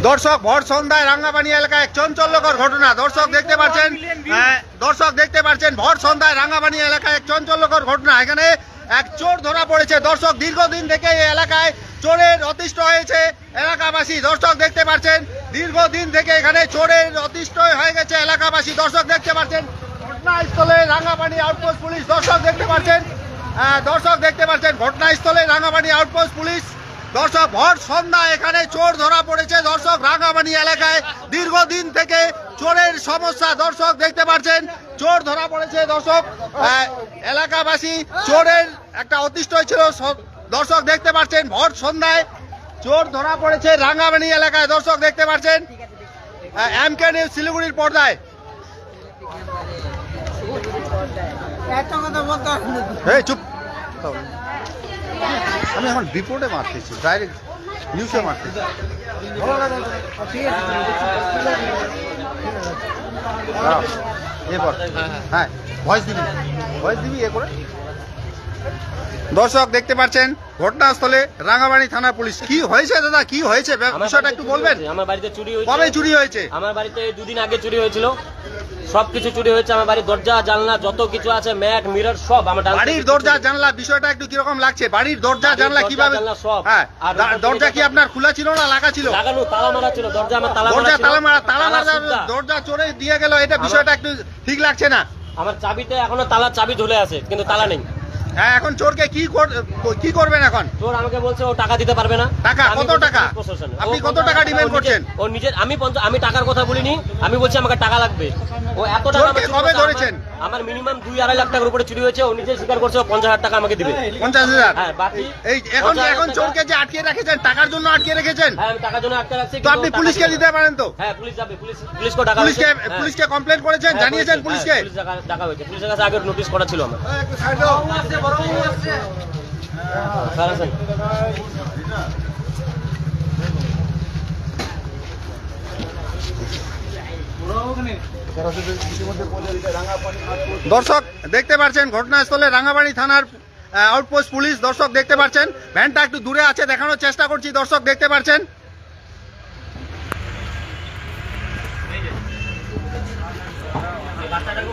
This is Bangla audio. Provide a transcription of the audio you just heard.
দর্শক ভর সন্ধ্যায় রাঙ্গাবাড়ি এলাকায় এক চাঞ্চল্যকর ঘটনা। দর্শক দেখতে পাচ্ছেন ভর সন্ধ্যায় রাঙ্গাবাড়ি এলাকায় এক চাঞ্চল্যকর ঘটনা। এখানে এক চোর ধরা পড়েছে। দর্শক দীর্ঘদিন থেকে এই এলাকায় চোরের অতিষ্ঠ হয়েছে এলাকাবাসী। দর্শক দেখতে পাচ্ছেন দীর্ঘদিন থেকে এখানে চোরের অতিষ্ঠ হয়ে গেছে এলাকাবাসী। দর্শক দেখতে পাচ্ছেন ঘটনাস্থলে রাঙ্গাবাড়ি আউটপোস্ট পুলিশ। দর্শক দেখতে পাচ্ছেন ঘটনাস্থলে রাঙ্গাবাড়ি আউটপোস্ট পুলিশ। দর্শক ভর সন্ধ্যা এখানে চোর ধরা পড়েছে। দর্শক রাঙ্গাবাড়ি এলাকায় দীর্ঘদিন থেকে চোরের সমস্যা। দর্শক দেখতে পাচ্ছেন চোর ধরা পড়েছে। দর্শক এলাকাবাসী চোরের একটা অতিষ্ঠ ছিল। দর্শক দেখতে পাচ্ছেন ভর সন্ধ্যায় চোর ধরা পড়েছে রাঙ্গাবাড়ি এলাকায়। দর্শক দেখতে পাচ্ছেন এমকে নিউজ শিলিগুড়ির পর্দায়। চুপ, আমি এখন রিপোর্টে মারতেছি, ডাইরেক্ট নিউজে মারতেছি। হ্যাঁ ভয়েস দিবি এ করে। দর্শক দেখতে পাচ্ছেন ঘটনাস্থলে রাঙ্গাবাড়ি থানা পুলিশ। কি হয়েছে দাদা, কি হয়েছে বিষয়টা একটু বলবেন? আমার বাড়িতে চুরি হয়েছে। কবে চুরি হয়েছে? আমার বাড়িতে 2 দিন আগে চুরি হয়েছিল। সবকিছু চুরি হয়েছে। আমার বাড়ির দরজা জানলা যত কিছু আছে, ম্যাট মিরর সব আমার বাড়ির দরজা জানলা। বিষয়টা একটু কিরকম লাগছে? বাড়ির দরজা জানলা কিভাবে? হ্যাঁ, দরজা কি আপনার খোলা ছিল না লাগা ছিল? লাগানো, তালা মারা ছিল। দরজা আমার তালা মারা ছিল। তালা মারা দরজা চোরে দিয়ে গেল। এটা বিষয়টা একটু ঠিক লাগছে না। আমার চাবিতে এখনো তালার চাবি ঝুলে আছে, কিন্তু তালা নেই। হ্যাঁ, এখন চোরকে কি করবেন এখন? চোর আমাকে বলছে ও টাকা দিতে পারবে না। টাকা কত টাকা? আপনি কত টাকা ডিমান্ড করছেন? ও নিজের, আমি টাকার কথা বলিনি। আমি বলছি আমাকে টাকা লাগবে। ও এত টাকা কবে ধরেছেন? আমার মিনিমাম 2-2.5 লাখ টাকার উপরে চুরি হয়েছে। ও নিজে স্বীকার করছে ও 50,000 টাকা আমাকে দিবে। 50,000? হ্যাঁ, বাকি এখন চোরকে যে আটকে রেখেছেন টাকার জন্য আটকে রেখেছেন? হ্যাঁ, আমি টাকার জন্য আটকে রাখছি। তো আপনি পুলিশকে দিতে পারেন তো? হ্যাঁ, পুলিশ যাবে। পুলিশকে টাকা পুলিশকে কমপ্লেইন করেছেন, জানিয়েছেন পুলিশকে? পুলিশ টাকা হয়েছে। পুলিশের কাছে আগে নোটিশ করা ছিল আমার। দর্শক দেখতে পাচ্ছেন ঘটনাস্থলে রাঙ্গাবাড়ি থানার আউটপোস্ট পুলিশ। দর্শক দেখতে পাচ্ছেন ভ্যানটা একটু দূরে আছে, দেখানোর চেষ্টা করছি। দর্শক দেখতে পাচ্ছেন বাচ্চাটাকে